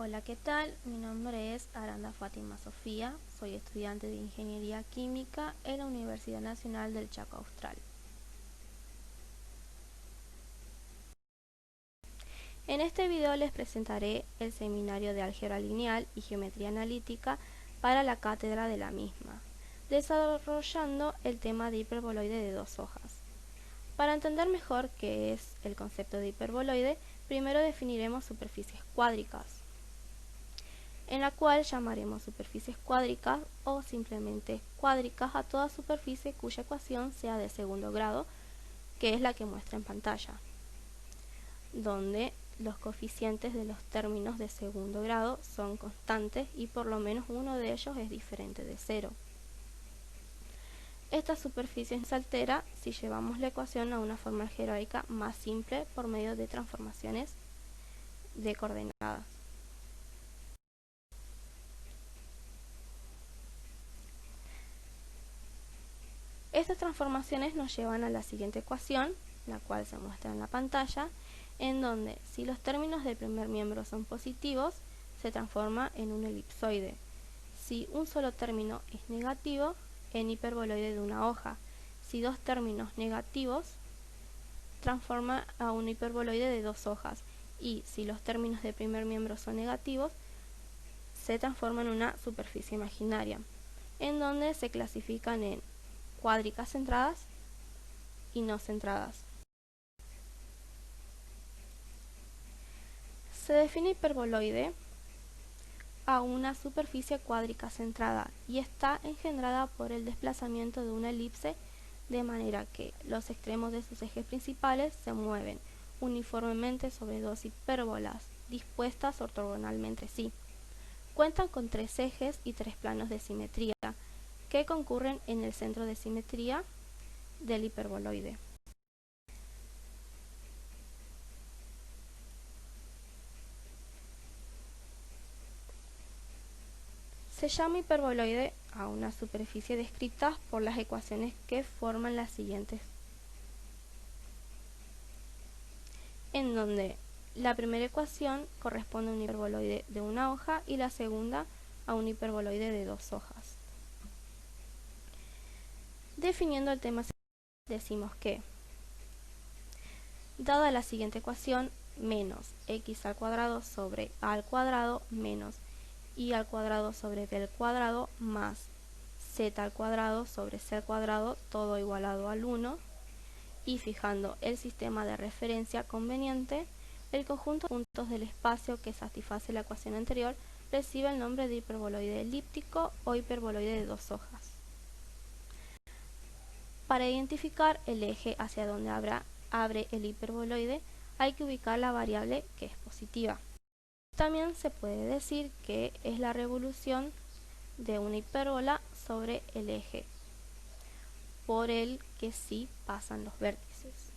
Hola, ¿qué tal? Mi nombre es Aranda Fátima Sofía, soy estudiante de Ingeniería Química en la Universidad Nacional del Chaco Austral. En este video les presentaré el seminario de álgebra lineal y geometría analítica para la cátedra de la misma, desarrollando el tema de hiperboloide de dos hojas. Para entender mejor qué es el concepto de hiperboloide, primero definiremos superficies cuádricas, en la cual llamaremos superficies cuádricas o simplemente cuádricas a toda superficie cuya ecuación sea de segundo grado, que es la que muestra en pantalla, donde los coeficientes de los términos de segundo grado son constantes y por lo menos uno de ellos es diferente de cero. Esta superficie se altera si llevamos la ecuación a una forma algebraica más simple por medio de transformaciones de coordenadas. Estas transformaciones nos llevan a la siguiente ecuación, la cual se muestra en la pantalla, en donde si los términos del primer miembro son positivos, se transforma en un elipsoide. Si un solo término es negativo, en hiperboloide de una hoja. Si dos términos negativos, transforma a un hiperboloide de dos hojas. Y si los términos del primer miembro son negativos, se transforma en una superficie imaginaria, en donde se clasifican en cuádricas centradas y no centradas. Se define hiperboloide a una superficie cuádrica centrada y está engendrada por el desplazamiento de una elipse, de manera que los extremos de sus ejes principales se mueven uniformemente sobre dos hipérbolas dispuestas ortogonalmente sí. Cuentan con tres ejes y tres planos de simetría que concurren en el centro de simetría del hiperboloide. Se llama hiperboloide a una superficie descrita por las ecuaciones que forman las siguientes, en donde la primera ecuación corresponde a un hiperboloide de una hoja y la segunda a un hiperboloide de dos hojas. Definiendo el tema, decimos que, dada la siguiente ecuación, menos x al cuadrado sobre a al cuadrado menos y al cuadrado sobre b al cuadrado más z al cuadrado sobre c al cuadrado, todo igualado al 1, y fijando el sistema de referencia conveniente, el conjunto de puntos del espacio que satisface la ecuación anterior recibe el nombre de hiperboloide elíptico o hiperboloide de dos hojas. Para identificar el eje hacia donde abre el hiperboloide, hay que ubicar la variable que es positiva. También se puede decir que es la revolución de una hipérbola sobre el eje por el que sí pasan los vértices,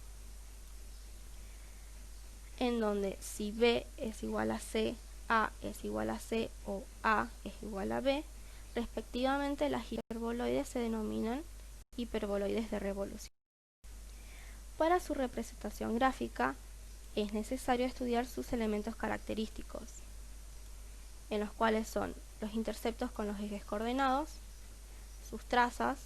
en donde si B es igual a C, A es igual a C o A es igual a B, respectivamente las hiperboloides se denominan hiperboloides de revolución. Para su representación gráfica es necesario estudiar sus elementos característicos, en los cuales son los interceptos con los ejes coordenados, sus trazas,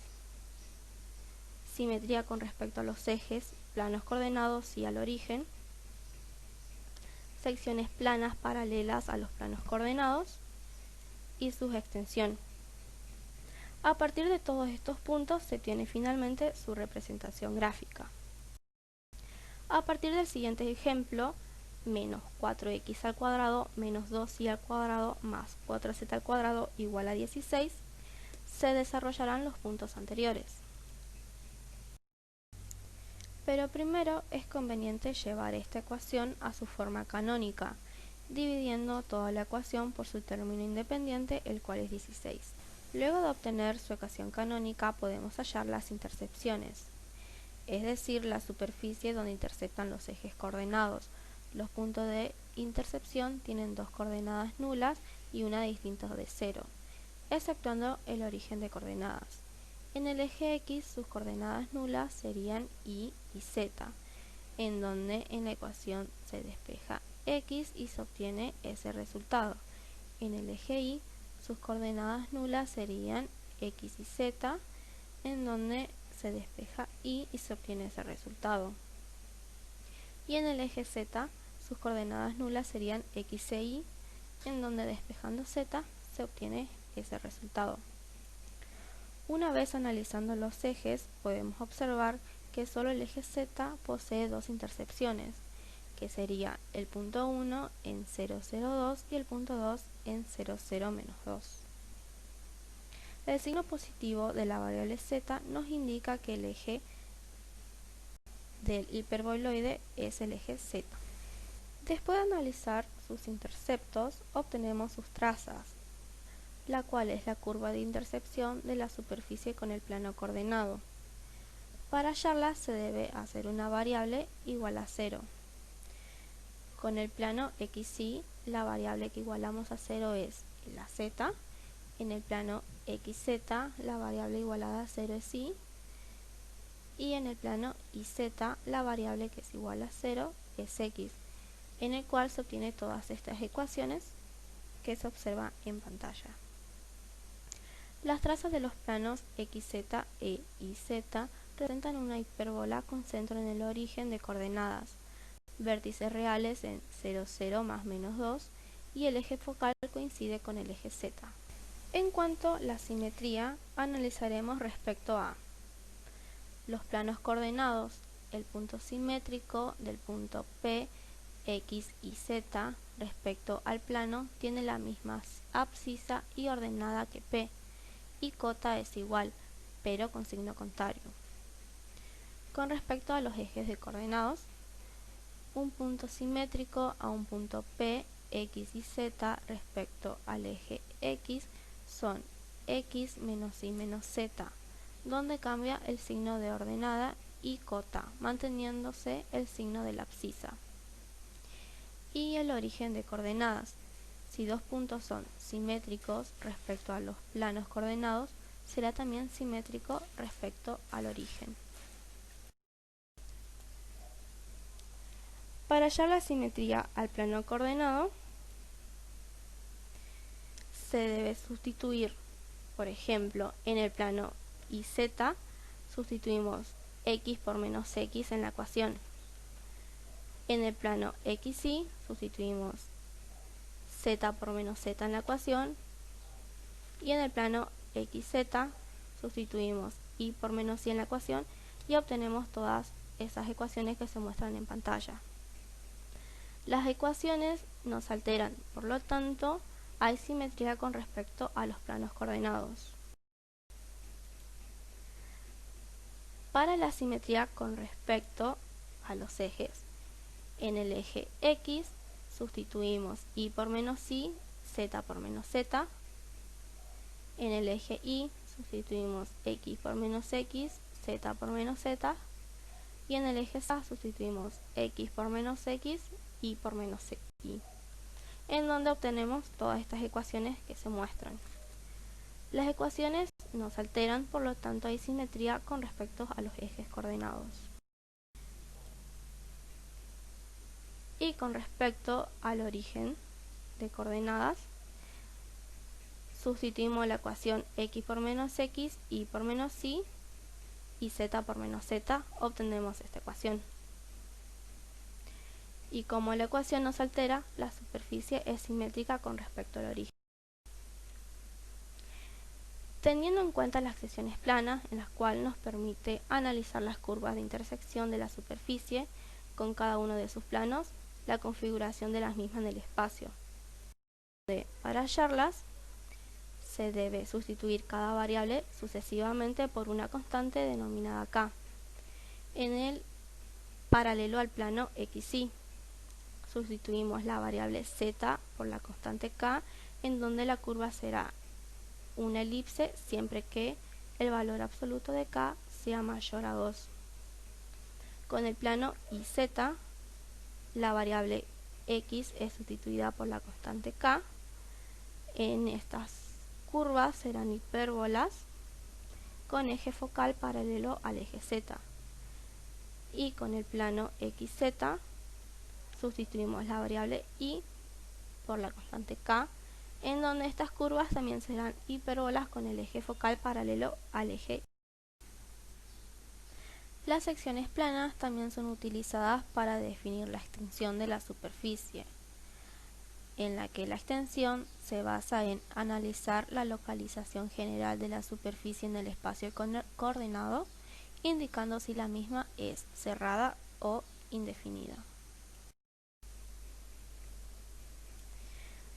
simetría con respecto a los ejes, planos coordenados y al origen, secciones planas paralelas a los planos coordenados y su extensión. A partir de todos estos puntos se tiene finalmente su representación gráfica. A partir del siguiente ejemplo, menos 4x al cuadrado menos 2y al cuadrado más 4z al cuadrado igual a 16, se desarrollarán los puntos anteriores. Pero primero es conveniente llevar esta ecuación a su forma canónica, dividiendo toda la ecuación por su término independiente, el cual es 16. Luego de obtener su ecuación canónica podemos hallar las intercepciones, es decir, la superficie donde interceptan los ejes coordenados. Los puntos de intercepción tienen dos coordenadas nulas y una distinta de 0, exceptuando el origen de coordenadas. En el eje X sus coordenadas nulas serían Y y Z, en donde en la ecuación se despeja X y se obtiene ese resultado. en el eje Y, sus coordenadas nulas serían X y Z, en donde se despeja Y y se obtiene ese resultado. Y en el eje Z, sus coordenadas nulas serían X e Y, en donde despejando Z se obtiene ese resultado. Una vez analizando los ejes, podemos observar que solo el eje Z posee dos intersecciones, que sería el punto 1 en 0, 0, 2 y el punto 2 en 0, 0, menos 2. El signo positivo de la variable Z nos indica que el eje del hiperboloide es el eje Z. Después de analizar sus interceptos, obtenemos sus trazas, la cual es la curva de intersección de la superficie con el plano coordenado. Para hallarla se debe hacer una variable igual a 0. Con el plano XY, la variable que igualamos a 0 es la Z. En el plano XZ, la variable igualada a 0 es Y. Y en el plano YZ, la variable que es igual a 0 es X, en el cual se obtienen todas estas ecuaciones que se observan en pantalla. Las trazas de los planos XZ e YZ representan una hipérbola con centro en el origen de coordenadas, vértices reales en 0, 0 más menos 2 y el eje focal coincide con el eje Z. En cuanto a la simetría, analizaremos respecto a los planos coordenados. El punto simétrico del punto P, X y Z respecto al plano tiene la misma abscisa y ordenada que P, y cota es igual, pero con signo contrario. Con respecto a los ejes de coordenados, un punto simétrico a un punto P, X y Z respecto al eje X son X menos Y menos Z, donde cambia el signo de ordenada y cota, manteniéndose el signo de la abscisa. Y el origen de coordenadas. Si dos puntos son simétricos respecto a los planos coordenados, será también simétrico respecto al origen. Para hallar la simetría al plano coordenado, se debe sustituir, por ejemplo, en el plano YZ, sustituimos X por menos X en la ecuación. En el plano XY, sustituimos Z por menos Z en la ecuación. Y en el plano XZ, sustituimos Y por menos Y en la ecuación y obtenemos todas esas ecuaciones que se muestran en pantalla. Las ecuaciones no se alteran, por lo tanto, hay simetría con respecto a los planos coordenados. Para la simetría con respecto a los ejes, en el eje X sustituimos Y por menos Y, Z por menos Z. En el eje Y sustituimos X por menos X, Z por menos Z. Y en el eje Z sustituimos X por menos X, Y por menos Y, en donde obtenemos todas estas ecuaciones que se muestran. Las ecuaciones no se alteran, por lo tanto hay simetría con respecto a los ejes coordenados. Y con respecto al origen de coordenadas, sustituimos la ecuación X por menos X, Y por menos Y y Z por menos Z, obtenemos esta ecuación. Y como la ecuación no se altera, la superficie es simétrica con respecto al origen. Teniendo en cuenta las secciones planas, en las cuales nos permite analizar las curvas de intersección de la superficie con cada uno de sus planos, la configuración de las mismas en el espacio. Para hallarlas, se debe sustituir cada variable sucesivamente por una constante denominada k. En el paralelo al plano XY, sustituimos la variable z por la constante k, en donde la curva será una elipse siempre que el valor absoluto de k sea mayor a 2. Con el plano YZ, la variable x es sustituida por la constante k. En estas curvas serán hipérbolas con eje focal paralelo al eje z. Y con el plano XZ sustituimos la variable y por la constante k, en donde estas curvas también serán hipérbolas con el eje focal paralelo al eje. Las secciones planas también son utilizadas para definir la extensión de la superficie, en la que la extensión se basa en analizar la localización general de la superficie en el espacio coordenado, indicando si la misma es cerrada o indefinida.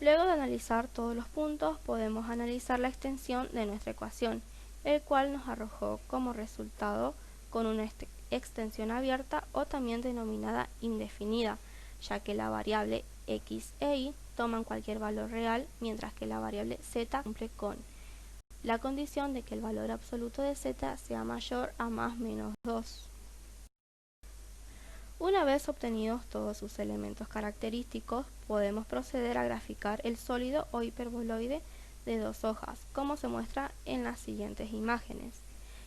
Luego de analizar todos los puntos, podemos analizar la extensión de nuestra ecuación, el cual nos arrojó como resultado con una extensión abierta o también denominada indefinida, ya que la variable x e y toman cualquier valor real, mientras que la variable z cumple con la condición de que el valor absoluto de z sea mayor a más menos 2. Una vez obtenidos todos sus elementos característicos, podemos proceder a graficar el sólido o hiperboloide de dos hojas, como se muestra en las siguientes imágenes,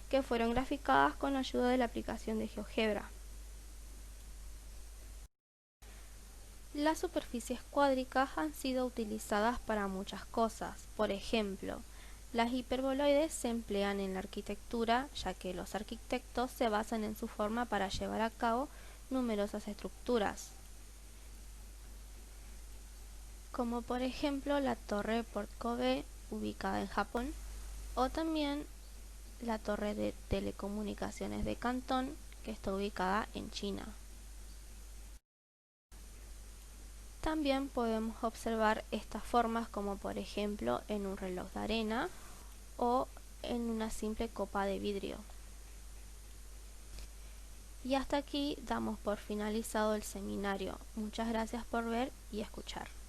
que fueron graficadas con ayuda de la aplicación de GeoGebra. Las superficies cuádricas han sido utilizadas para muchas cosas. Por ejemplo, las hiperboloides se emplean en la arquitectura, ya que los arquitectos se basan en su forma para llevar a cabo numerosas estructuras, como por ejemplo la torre Port Kobe ubicada en Japón, o también la torre de telecomunicaciones de Cantón, que está ubicada en China. También podemos observar estas formas como por ejemplo en un reloj de arena o en una simple copa de vidrio. Y hasta aquí damos por finalizado el seminario. Muchas gracias por ver y escuchar.